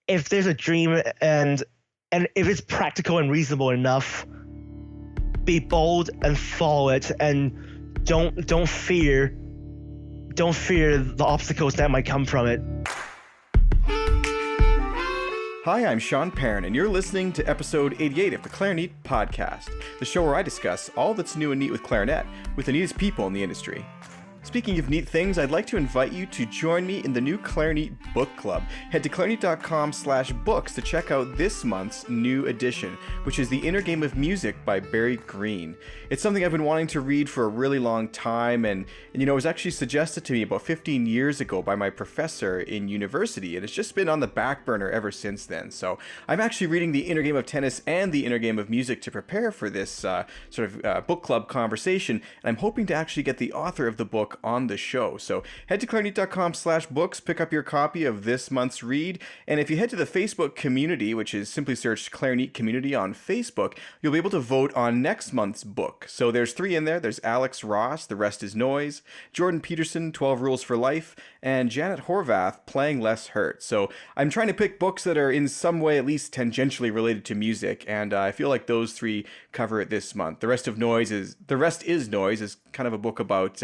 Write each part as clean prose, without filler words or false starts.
if there's a dream and if it's practical and reasonable enough, be bold and follow it, and don't fear the obstacles that might come from it. Hi, I'm Sean Perrin, and you're listening to episode 88 of the Clarinet podcast, the show where I discuss all that's new and neat with clarinet with the neatest people in the industry. Speaking of neat things, I'd like to invite you to join me in the new Clarinet Book Club. Head to clarinet.com/books to check out this month's new edition, which is The Inner Game of Music by Barry Green. It's something I've been wanting to read for a really long time, and it was actually suggested to me about 15 years ago by my professor in university, and it's just been on the back burner ever since then. So I'm actually reading The Inner Game of Tennis and The Inner Game of Music to prepare for this book club conversation, and I'm hoping to actually get the author of the book on the show. So head to clarinet.com/books, pick up your copy of this month's read, and if you head to the Facebook community, which is simply search Clarinet Community on Facebook, you'll be able to vote on next month's book. So there's 3 in there. There's Alex Ross, The Rest is Noise, Jordan Peterson, 12 Rules for Life, and Janet Horvath, Playing Less Hurt. So I'm trying to pick books that are in some way at least tangentially related to music, and I feel like those 3 cover it this month. The Rest is Noise is kind of a book about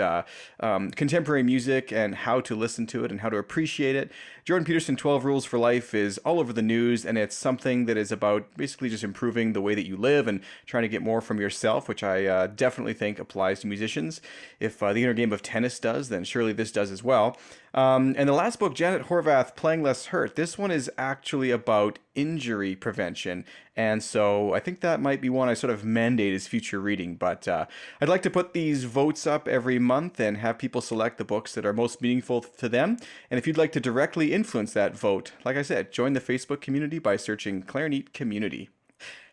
contemporary music and how to listen to it and how to appreciate it. Jordan Peterson, 12 Rules for Life is all over the news, and it's something that is about basically just improving the way that you live and trying to get more from yourself, which I definitely think applies to musicians. If The Inner Game of Tennis does, then surely this does as well. And the last book, Janet Horvath, Playing Less Hurt, this one is actually about injury prevention, and so I think that might be one I sort of mandate as future reading, but I'd like to put these votes up every month and have people select the books that are most meaningful to them, and if you'd like to directly influence that vote, like I said, join the Facebook community by searching Clarinet Community.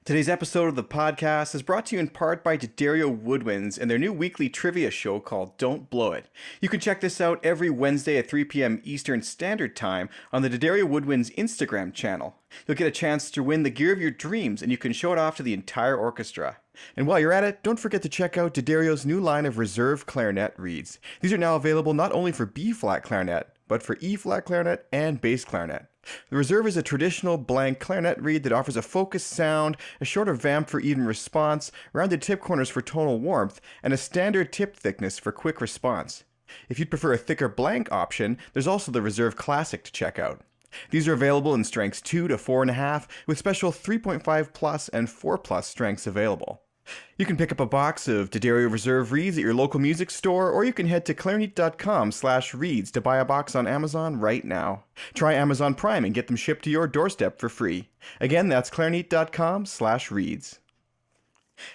Today's episode of the podcast is brought to you in part by D'Addario Woodwinds and their new weekly trivia show called Don't Blow It. You can check this out every Wednesday at 3 p.m. Eastern Standard Time on the D'Addario Woodwinds Instagram channel. You'll get a chance to win the gear of your dreams, and you can show it off to the entire orchestra. And while you're at it, don't forget to check out D'Addario's new line of reserve clarinet reeds. These are now available not only for B-flat clarinet, but for E-flat clarinet and bass clarinet. The Reserve is a traditional blank clarinet reed that offers a focused sound, a shorter vamp for even response, rounded tip corners for tonal warmth, and a standard tip thickness for quick response. If you'd prefer a thicker blank option, there's also the Reserve Classic to check out. These are available in strengths 2 to 4.5, with special 3.5 plus and 4 plus strengths available. You can pick up a box of D'Addario Reserve reeds at your local music store, or you can head to clarinet.com/reeds to buy a box on Amazon right now. Try Amazon Prime and get them shipped to your doorstep for free. Again, that's clarinet.com/reeds.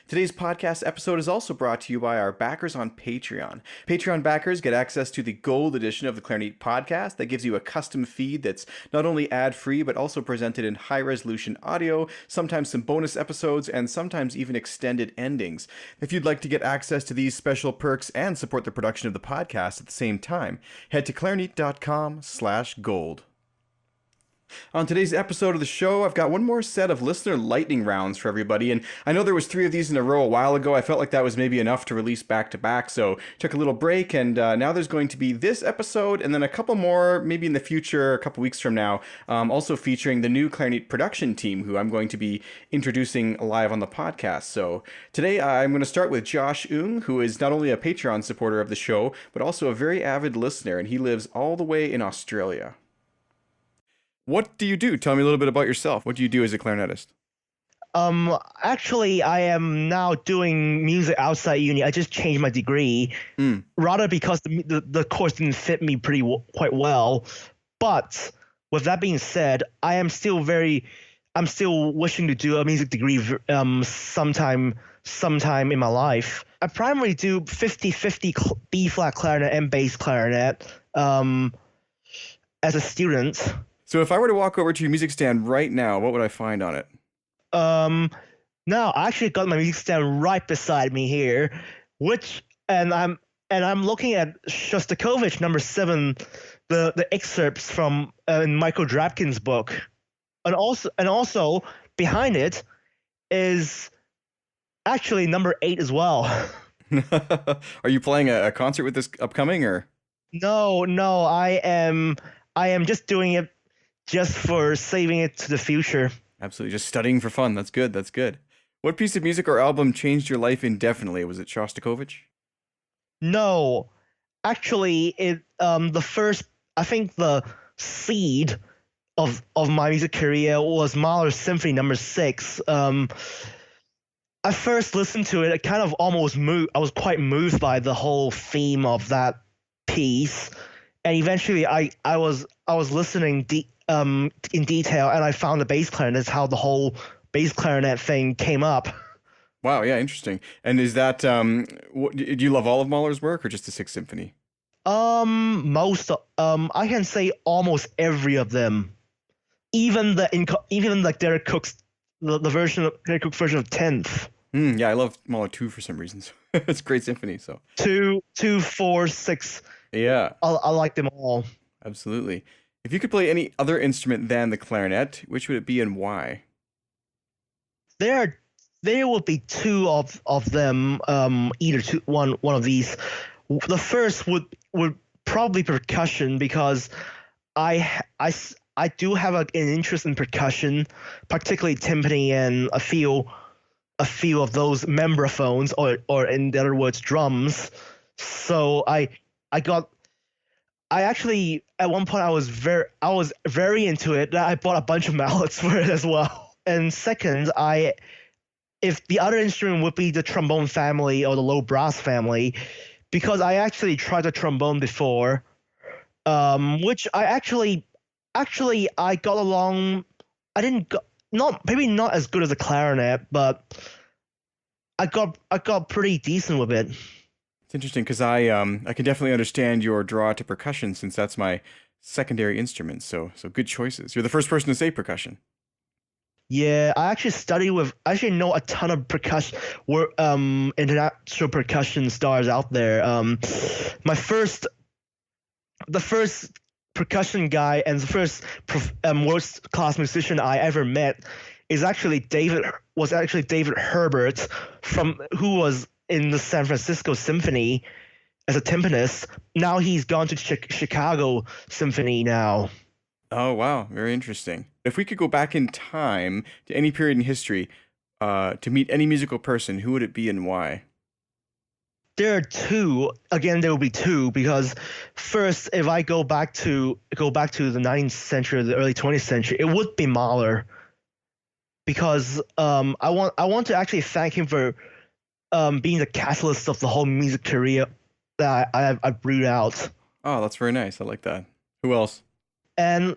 Today's podcast episode is also brought to you by our backers on Patreon. Patreon backers get access to the gold edition of the Clarinet podcast that gives you a custom feed that's not only ad-free, but also presented in high-resolution audio, sometimes some bonus episodes, and sometimes even extended endings. If you'd like to get access to these special perks and support the production of the podcast at the same time, head to clarinet.com/gold. On today's episode of the show, I've got one more set of listener lightning rounds for everybody, and I know there was 3 of these in a row a while ago. I felt like that was maybe enough to release back-to-back, so took a little break, and now there's going to be this episode, and then a couple more, maybe in the future, a couple weeks from now, also featuring the new Clarinet production team, who I'm going to be introducing live on the podcast. So today, I'm going to start with Josh Ung, who is not only a Patreon supporter of the show, but also a very avid listener, and he lives all the way in Australia. What do you do? Tell me a little bit about yourself. What do you do as a clarinetist? Actually, I am now doing music outside uni. I just changed my degree, rather because the course didn't fit me quite well. But with that being said, I'm still wishing to do a music degree sometime in my life. I primarily do 50-50 B-flat clarinet and bass clarinet as a student. So if I were to walk over to your music stand right now, what would I find on it? No, I actually got my music stand right beside me here, and I'm looking at Shostakovich No. 7, the excerpts from Michael Drapkin's book, and also behind it is actually No. 8 as well. Are you playing a concert with this upcoming, or? No, I am just doing it just for saving it to the future. Absolutely. Just studying for fun. That's good. That's good. What piece of music or album changed your life indefinitely? Was it Shostakovich? No, actually, the first, I think the seed of my music career was Mahler's Symphony Number 6. I first listened to it, I kind of almost moved. I was quite moved by the whole theme of that piece, and eventually I was listening in detail, and I found the bass clarinet. That's how the whole bass clarinet thing came up. Wow, yeah, interesting. And is that do you love all of Mahler's work or just the Sixth Symphony? I can say almost every of them, even like Derek Cook's the version of Derek Cook's version of 10th. Yeah, I love Mahler 2 for some reason. It's a great symphony. So 2, 4, 6. Yeah, I like them all. absolutely. If you could play any other instrument than the clarinet, which would it be and why? There will be two of them. Either one of these. The first would probably percussion, because I do have an interest in percussion, particularly timpani and a few of those membraphones, or in other words, drums. So I actually, at one point I was very into it. I bought a bunch of mallets for it as well. And second, if the other instrument would be the trombone family or the low brass family, because I actually tried the trombone before, which I actually I got along. I didn't go, maybe not as good as a clarinet, but I got pretty decent with it. It's interesting because I can definitely understand your draw to percussion, since that's my secondary instrument. So good choices. You're the first person to say percussion. Yeah, I actually know a ton of international percussion stars out there. The first percussion guy and the first world class musician I ever met was actually David Herbert, who was in the San Francisco Symphony as a timpanist. Now he's gone to Chicago Symphony now. Oh, wow. Very interesting. If we could go back in time to any period in history to meet any musical person, who would it be and why? There are two. Again, there will be two, because first, if I go back to the 19th century, the early 20th century, it would be Mahler, because I want to actually thank him for being the catalyst of the whole music career that I brewed out. Oh, that's very nice. I like that. Who else? And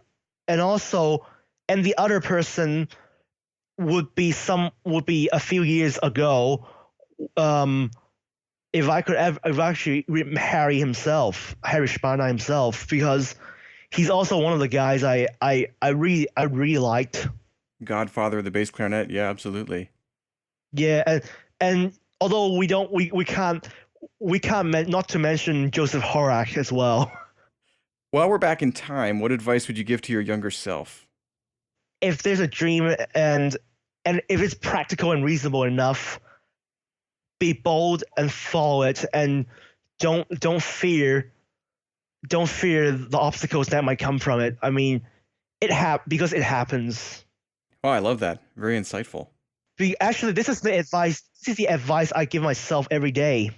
also, and the other person would be a few years ago. If I could actually Harry Sparna himself, because he's also one of the guys I really liked. Godfather of the bass clarinet. Yeah, absolutely. Yeah, and although we can't not to mention Joseph Horak as well. While we're back in time, what advice would you give to your younger self? If there's a dream and if it's practical and reasonable enough, be bold and follow it, and don't fear the obstacles that might come from it. I mean, because it happens. Oh, I love that. Very insightful. Actually, this is the advice I give myself every day.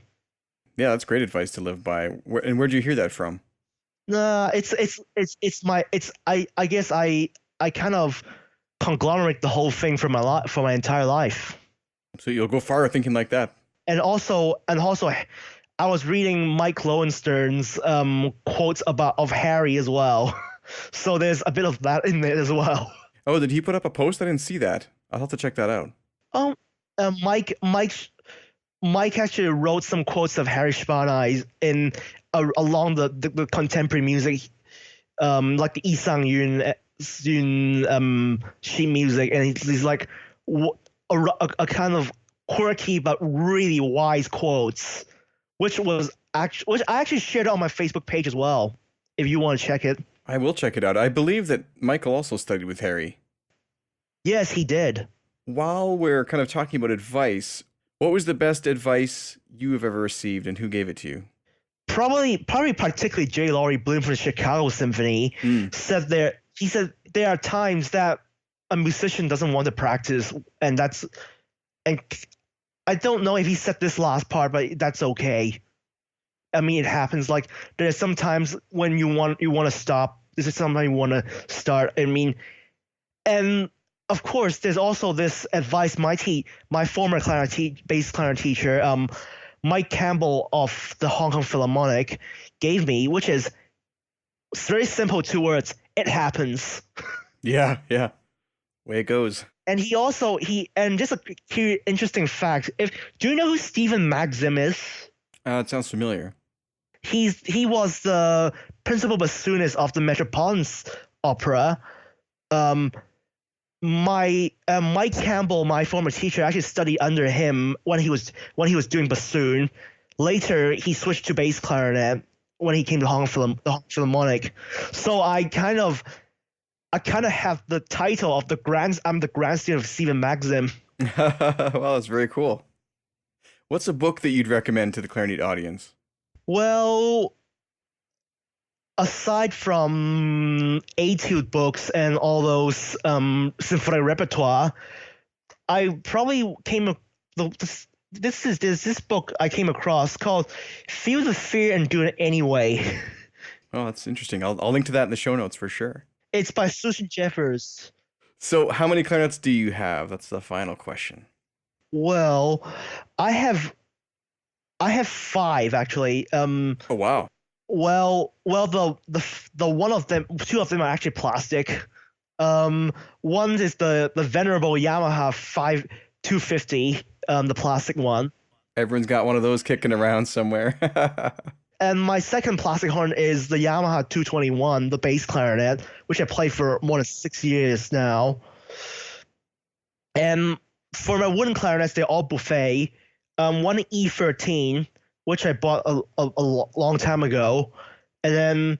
Yeah, that's great advice to live by. And where'd you hear that from? I guess I kind of conglomerate the whole thing for my entire life. So you'll go far thinking like that. And also, I was reading Mike Lowenstern's quotes of Harry as well. So there's a bit of that in there as well. Oh, did he put up a post? I didn't see that. I'll have to check that out. Mike actually wrote some quotes of Harry Sparna along the contemporary music, like the Isang Yun sheet music, and he's like a kind of quirky but really wise quotes, which I actually shared on my Facebook page as well. If you want to check it, I will check it out. I believe that Michael also studied with Harry. Yes, he did. While we're kind of talking about advice, what was the best advice you have ever received, and who gave it to you? Probably particularly J. Laurie Bloom from the Chicago Symphony said there. He said there are times that a musician doesn't want to practice, and I don't know if he said this last part, but that's okay. I mean, it happens. Like there's sometimes when you want to stop. This is sometimes you want to start. I mean, and of course, there's also this advice my former bass clarinet teacher, Mike Campbell of the Hong Kong Philharmonic, gave me, which is very simple 2 words: it happens. Yeah. Way it goes. And and just a interesting fact: do you know who Stephen Maxim is? It sounds familiar. He was the principal bassoonist of the Metropolitan Opera. Mike Campbell, my former teacher, actually studied under him when he was doing bassoon. Later, he switched to bass clarinet when he came to the Hong Philharmonic. So I kind of have the title of I'm the grandson of Stephen Maxim. Well, that's very cool. What's a book that you'd recommend to the clarinet audience? Well, aside from etude books and all those symphonic repertoire, I probably this book I came across called "Feel the Fear and Do It Anyway." Oh, that's interesting. I'll link to that in the show notes for sure. It's by Susan Jeffers. So, how many clarinets do you have? That's the final question. Well, I have 5 actually. Oh wow. Well, the one of them, 2 of them are actually plastic. One is the venerable Yamaha 250, the plastic one. Everyone's got one of those kicking around somewhere. And my second plastic horn is the Yamaha 221, the bass clarinet, which I played for more than 6 years now. And for my wooden clarinets, they're all buffet. One E13, which I bought a long time ago, and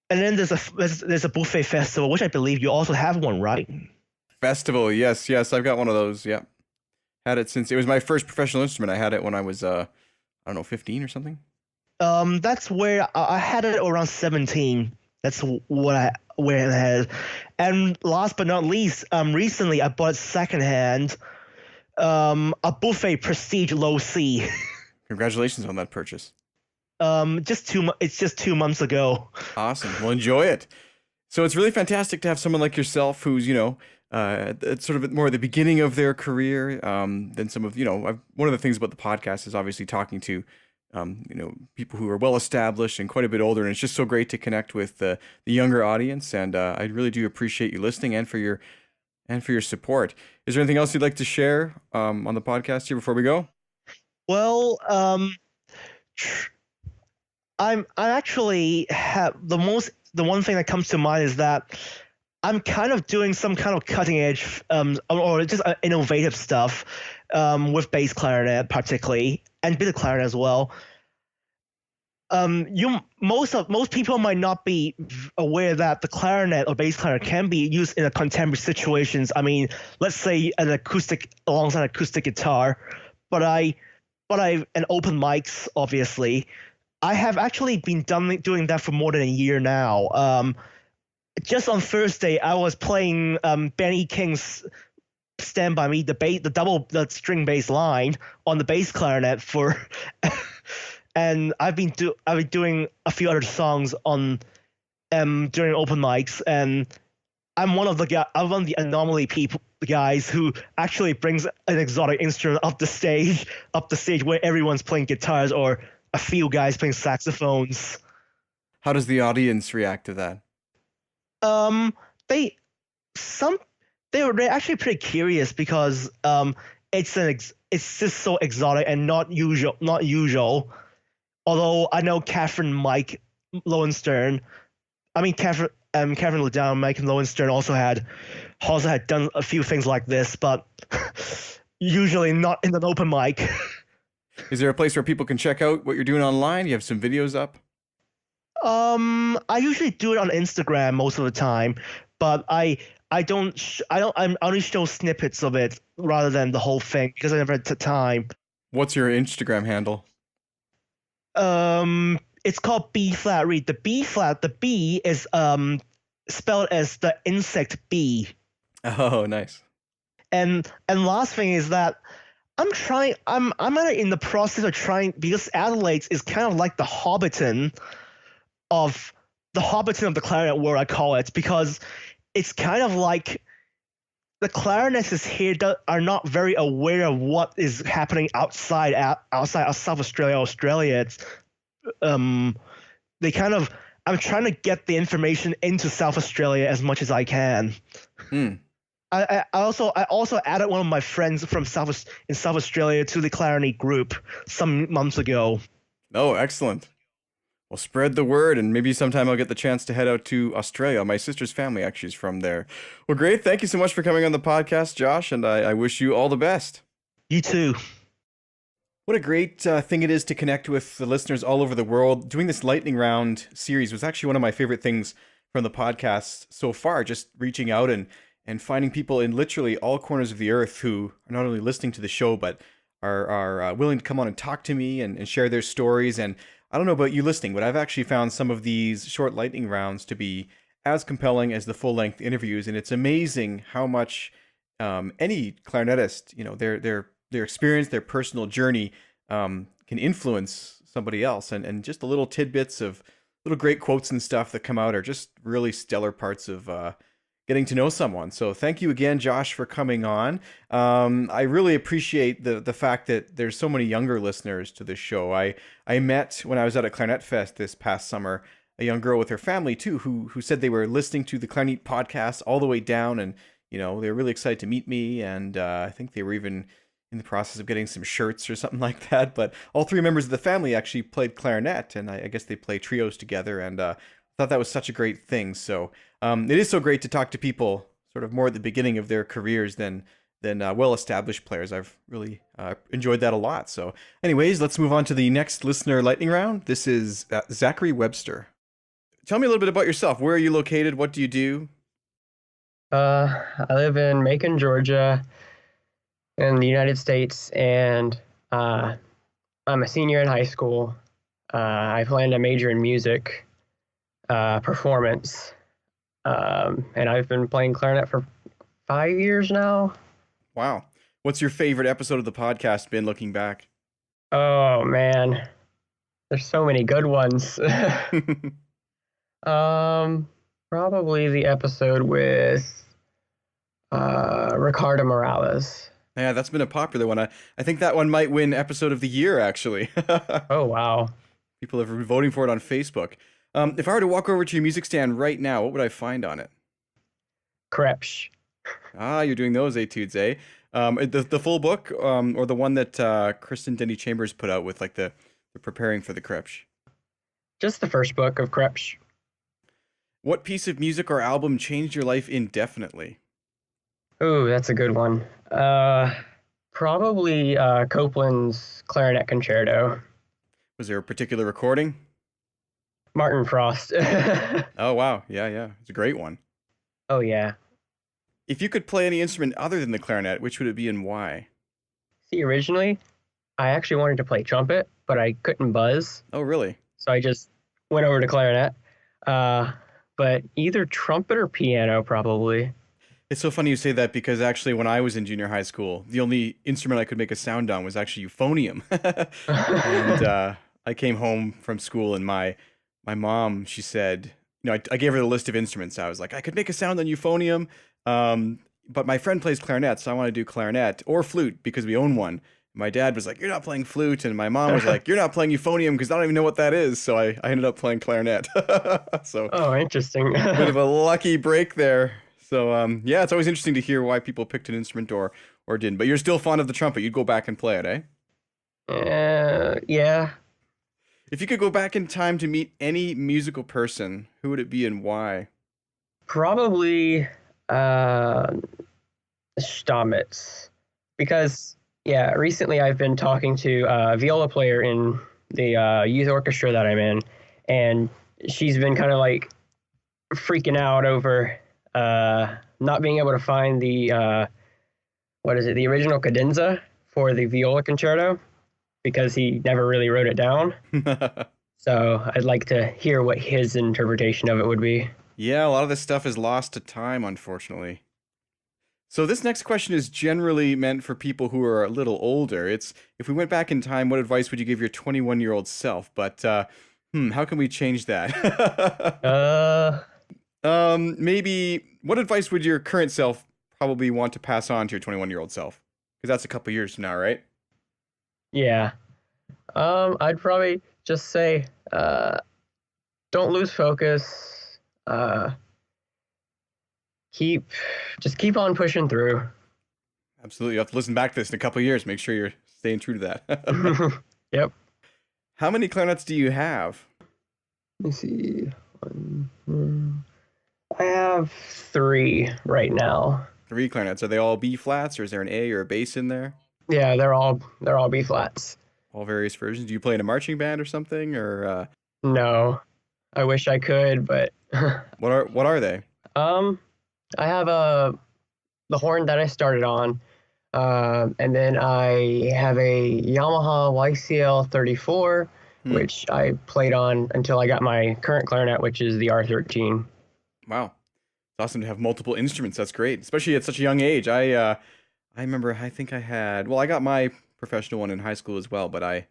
then there's a buffet festival, which I believe you also have one, right? Festival, yes, I've got one of those. Yeah, had it since it was my first professional instrument. I had it when I was I don't know, 15 or something. That's where I had it around 17. That's where I had it. And last but not least, recently I bought secondhand a buffet Prestige Low C. Congratulations on that purchase. It's just 2 months ago. Awesome. Well, enjoy it. So it's really fantastic to have someone like yourself who's, it's sort of more at the beginning of their career than some of, one of the things about the podcast is obviously talking to, people who are well established and quite a bit older. And it's just so great to connect with the younger audience. And I really do appreciate you listening and for your support. Is there anything else you'd like to share on the podcast here before we go? Well, I actually have the one thing that comes to mind is that I'm kind of doing some kind of cutting edge or just innovative stuff with bass clarinet particularly, and bit of clarinet as well. Most people might not be aware that the clarinet or bass clarinet can be used in a contemporary situations. I mean, let's say an acoustic alongside an acoustic guitar, but and open mics obviously. I have actually been doing that for more than a year now. Just on Thursday, I was playing Ben E. King's "Stand By Me," the string bass line on the bass clarinet and I've been doing a few other songs on during open mics, and I'm one of the anomaly guys who actually brings an exotic instrument up the stage where everyone's playing guitars or a few guys playing saxophones. How does the audience react to that? They're actually pretty curious because it's just so exotic and not usual. Although I know Catherine Lowenstern, Catherine Liddell and Mike Lowenstern also had done a few things like this, but usually not in an open mic. Is there a place where people can check out what you're doing online? You have some videos up? I usually do it on Instagram most of the time, but I only show snippets of it rather than the whole thing because I never had the time. What's your Instagram handle? It's called B flat read. The B is spelled as the insect bee. Oh, nice. And last thing is that I'm in the process of trying, because Adelaide is kind of like the Hobbiton of the clarinet world, I call it, because it's kind of like the clarinetists here are not very aware of what is happening outside of South Australia, Australia. It's they kind of I'm trying to get the information into South Australia as much as I can. I also added one of my friends from South Australia to the Clarinet group some months ago. Oh, excellent. Well, spread the word, and maybe sometime I'll get the chance to head out to Australia. My sister's family actually is from there. Well, great. Thank you so much for coming on the podcast, Josh, and I wish you all the best. You too. What a great thing it is to connect with the listeners all over the world. Doing this lightning round series was actually one of my favorite things from the podcast so far, just reaching out and finding people in literally all corners of the earth who are not only listening to the show, but are willing to come on and talk to me and share their stories. And I don't know about you listening, but I've actually found some of these short lightning rounds to be as compelling as the full-length interviews. And it's amazing how much any clarinetist, their experience, their personal journey can influence somebody else. And just the little tidbits of little great quotes and stuff that come out are just really stellar parts of getting to know someone. So thank you again, Josh, for coming on. I really appreciate the fact that there's so many younger listeners to this show. I met, when I was at a Clarinet Fest this past summer, a young girl with her family too, who said they were listening to the Clarinet podcast all the way down, and they were really excited to meet me, and I think they were even in the process of getting some shirts or something like that. But all three members of the family actually played clarinet, and I guess they play trios together, and I thought that was such a great thing. So it is so great to talk to people sort of more at the beginning of their careers than well-established players. I've really enjoyed that a lot. So anyways, let's move on to the next listener lightning round. This is Zackary Webster. Tell me a little bit about yourself. Where are you located? What do you do? I live in Macon, Georgia, in the United States, and I'm a senior in high school. I plan to major in music performance, and I've been playing clarinet for 5 years now. Wow. What's your favorite episode of the podcast been, looking back? Oh, man. There's so many good ones. Probably the episode with Ricardo Morales. Yeah, that's been a popular one. I think that one might win episode of the year, actually. Oh, wow. People have been voting for it on Facebook. If I were to walk over to your music stand right now, what would I find on it? Krebs. Ah, you're doing those etudes, eh? The full book, or the one that Kristen Denny Chambers put out with like the preparing for the Krebs? Just the first book of Krebs. What piece of music or album changed your life indefinitely? Ooh, that's a good one. Probably Copland's Clarinet Concerto. Was there a particular recording? Martin Frost. Oh, wow. Yeah. It's a great one. Oh, yeah. If you could play any instrument other than the clarinet, which would it be and why? See, originally, I actually wanted to play trumpet, but I couldn't buzz. Oh, really? So I just went over to clarinet. But either trumpet or piano, probably. It's so funny you say that, because actually when I was in junior high school, the only instrument I could make a sound on was actually euphonium. And I came home from school, and my mom, she said, I gave her the list of instruments. I was like, I could make a sound on euphonium, but my friend plays clarinet, so I want to do clarinet or flute because we own one. My dad was like, you're not playing flute, and my mom was like, you're not playing euphonium because I don't even know what that is. So I ended up playing clarinet. So oh, interesting. Bit of a lucky break there. So yeah, it's always interesting to hear why people picked an instrument or didn't. But you're still fond of the trumpet. You'd go back and play it, eh? Yeah. If you could go back in time to meet any musical person, who would it be and why? Probably Stamets. Because, yeah, recently I've been talking to a viola player in the youth orchestra that I'm in, and she's been kind of like freaking out over not being able to find the the original cadenza for the viola concerto, because he never really wrote it down. So I'd like to hear what his interpretation of it would be. Yeah, a lot of this stuff is lost to time, unfortunately. So this next question is generally meant for people who are a little older. It's, if we went back in time, what advice would you give your 21-year-old self? But how can we change that? Uh, Maybe what advice would your current self probably want to pass on to your 21-year-old self? Because that's a couple years from now, right? yeah. I'd probably just say, don't lose focus. Just keep on pushing through. Absolutely. You have to listen back to this in a couple years. Make sure you're staying true to that. Yep. How many clarinets do you have? Let me see. I have 3 right now. 3 clarinets. Are they all B flats, or is there an A or a bass in there? Yeah, they're all B flats. All various versions. Do you play in a marching band or something, or No, I wish I could, but what are they? I have the horn that I started on, and then I have a Yamaha YCL 34, which I played on until I got my current clarinet, which is the R13. Wow, it's awesome to have multiple instruments. That's great, especially at such a young age. I remember, I think I got my professional one in high school as well, but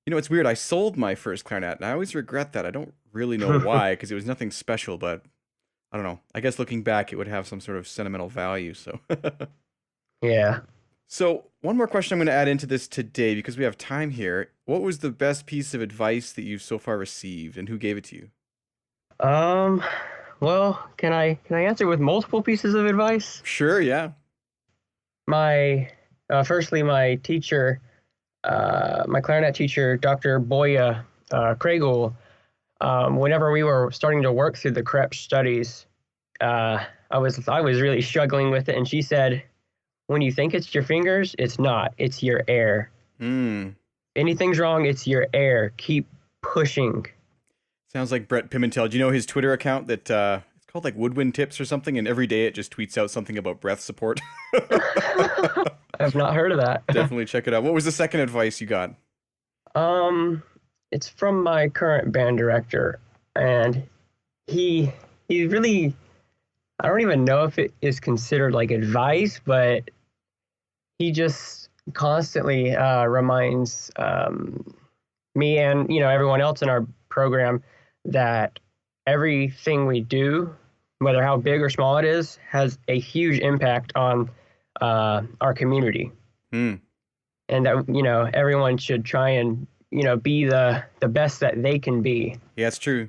it's weird. I sold my first clarinet, and I always regret that. I don't really know why, because it was nothing special, but I don't know. I guess looking back, it would have some sort of sentimental value. So, Yeah. So one more question I'm going to add into this today, because we have time here. What was the best piece of advice that you've so far received, and who gave it to you? Well, can I answer with multiple pieces of advice? Sure, yeah. Firstly, my teacher, my clarinet teacher, Dr. Boya Craigle, whenever we were starting to work through the Krebs studies, I was really struggling with it, and she said, when you think it's your fingers, it's not. It's your air. Anything's wrong, it's your air. Keep pushing. Sounds like Brett Pimentel. Do you know his Twitter account that it's called like Woodwind Tips or something, and every day it just tweets out something about breath support? I've not heard of that. Definitely check it out. What was the second advice you got? It's from my current band director, and he really, I don't even know if it is considered like advice, but he just constantly reminds me and everyone else in our program that everything we do, whether how big or small it is, has a huge impact on our community. And that everyone should try and be the best that they can be. Yeah, it's true.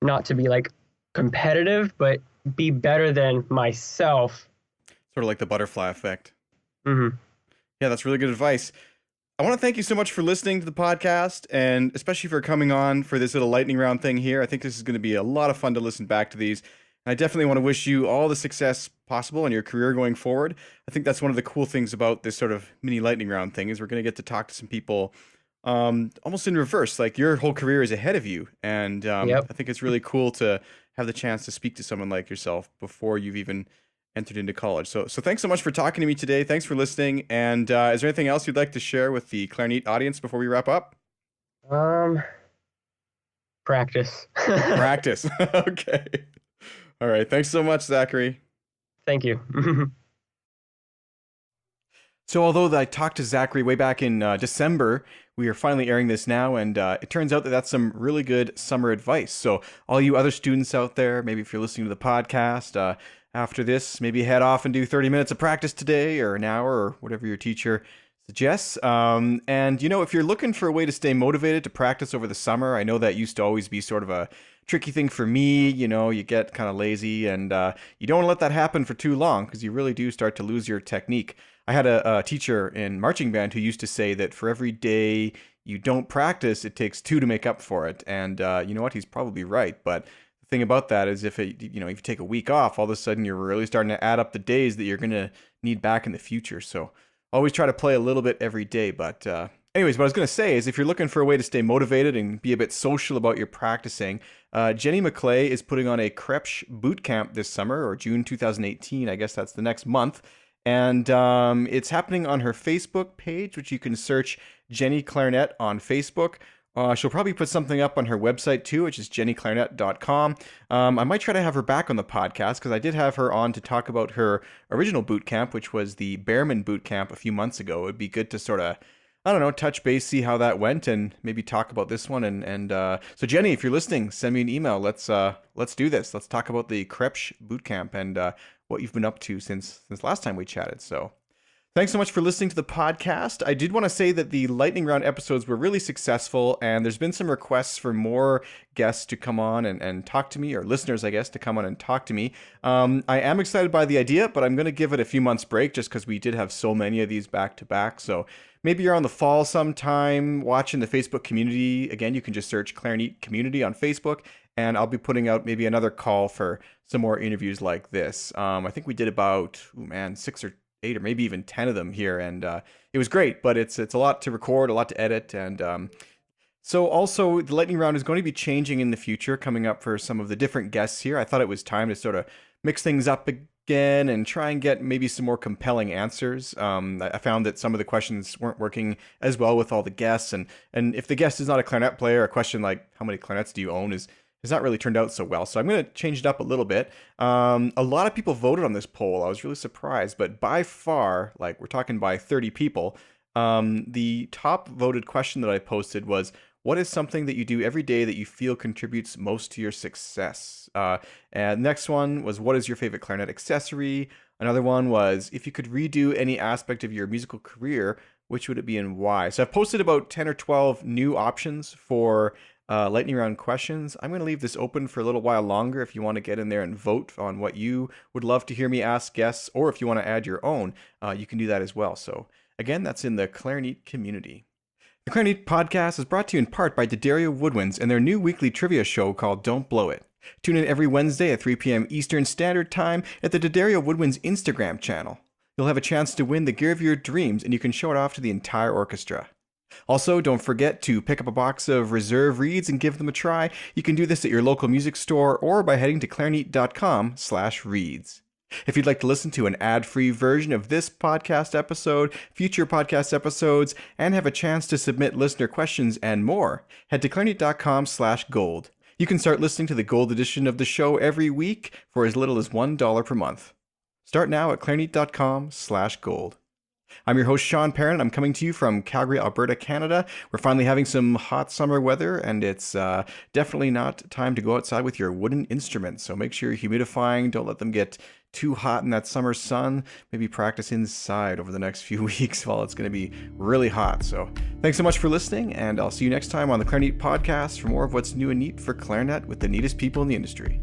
Not to be like competitive, but be better than myself. Sort of like the butterfly effect. Mm-hmm. Yeah, that's really good advice. I want to thank you so much for listening to the podcast, and especially for coming on for this little lightning round thing here. I think this is going to be a lot of fun to listen back to these. And I definitely want to wish you all the success possible in your career going forward. I think that's one of the cool things about this sort of mini lightning round thing, is we're going to get to talk to some people almost in reverse. Like, your whole career is ahead of you. And Yep. I think it's really cool to have the chance to speak to someone like yourself before you've even entered into college. So thanks so much for talking to me today. Thanks for listening. And is there anything else you'd like to share with the Clarinet audience before we wrap up? Practice. Practice. Okay. All right. Thanks so much, Zackary. Thank you. So although I talked to Zackary way back in December, we are finally airing this now, and it turns out that that's some really good summer advice. So all you other students out there, maybe if you're listening to the podcast, after this, maybe head off and do 30 minutes of practice today, or an hour, or whatever your teacher suggests. And if you're looking for a way to stay motivated to practice over the summer, I know that used to always be sort of a tricky thing for me. You get kind of lazy, and you don't want to let that happen for too long, because you really do start to lose your technique. I had a teacher in marching band who used to say that for every day you don't practice, it takes 2 to make up for it. And you know what? He's probably right. But the thing about that is, if you take a week off, all of a sudden you're really starting to add up the days that you're going to need back in the future. So always try to play a little bit every day. But anyways, what I was going to say is, if you're looking for a way to stay motivated and be a bit social about your practicing, Jenny McClay is putting on a Krebs boot camp this summer, or June 2018. I guess that's the next month. And it's happening on her Facebook page, which you can search Jenny Clarinet on Facebook. She'll probably put something up on her website too, which is jennyclarinet.com. I might try to have her back on the podcast because I did have her on to talk about her original boot camp, which was the Behrman boot camp a few months ago. It would be good to sort of, I don't know, touch base, see how that went, and maybe talk about this one. And so Jenny, if you're listening, send me an email. Let's do this. Let's talk about the Krebs boot camp and what you've been up to since last time we chatted. So thanks so much for listening to the podcast. I did want to say that the lightning round episodes were really successful, and there's been some requests for more guests to come on and talk to me, or listeners, I guess, to come on and talk to me. I am excited by the idea, but I'm going to give it a few months break just because we did have so many of these back to back. So maybe you're on the fall sometime watching the Facebook community. Again, you can just search Clarinet Community on Facebook, and I'll be putting out maybe another call for some more interviews like this. I think we did about, 6 or 8 or maybe even 10 of them here, and it was great, but it's a lot to record, a lot to edit, and so also the lightning round is going to be changing in the future, coming up for some of the different guests here. I thought it was time to sort of mix things up again and try and get maybe some more compelling answers. I found that some of the questions weren't working as well with all the guests, and if the guest is not a clarinet player, a question like how many clarinets do you own has not really turned out so well. So I'm going to change it up a little bit. A lot of people voted on this poll. I was really surprised, but by far, like we're talking by 30 people, the top voted question that I posted was, what is something that you do every day that you feel contributes most to your success? And next one was, what is your favorite clarinet accessory? Another one was, if you could redo any aspect of your musical career, which would it be and why? So I've posted about 10 or 12 new options for lightning round questions. I'm going to leave this open for a little while longer if you want to get in there and vote on what you would love to hear me ask guests, or if you want to add your own, you can do that as well. So again, that's in the Clarinet community. The Clarinet podcast is brought to you in part by D'Addario Woodwinds and their new weekly trivia show called Don't Blow It. Tune in every Wednesday at 3 p.m. Eastern Standard Time at the D'Addario Woodwinds Instagram channel. You'll have a chance to win the gear of your dreams, and you can show it off to the entire orchestra. Also, don't forget to pick up a box of reserve reeds and give them a try. You can do this at your local music store or by heading to clarinet.com/reeds. If you'd like to listen to an ad-free version of this podcast episode, future podcast episodes, and have a chance to submit listener questions and more, head to clarinet.com/gold. You can start listening to the gold edition of the show every week for as little as $1 per month. Start now at clarinet.com/gold. I'm your host, Sean Perrin. I'm coming to you from Calgary, Alberta, Canada. We're finally having some hot summer weather, and it's definitely not time to go outside with your wooden instruments. So make sure you're humidifying. Don't let them get too hot in that summer sun. Maybe practice inside over the next few weeks while it's going to be really hot. So thanks so much for listening, and I'll see you next time on the Clarinet Podcast for more of what's new and neat for clarinet with the neatest people in the industry.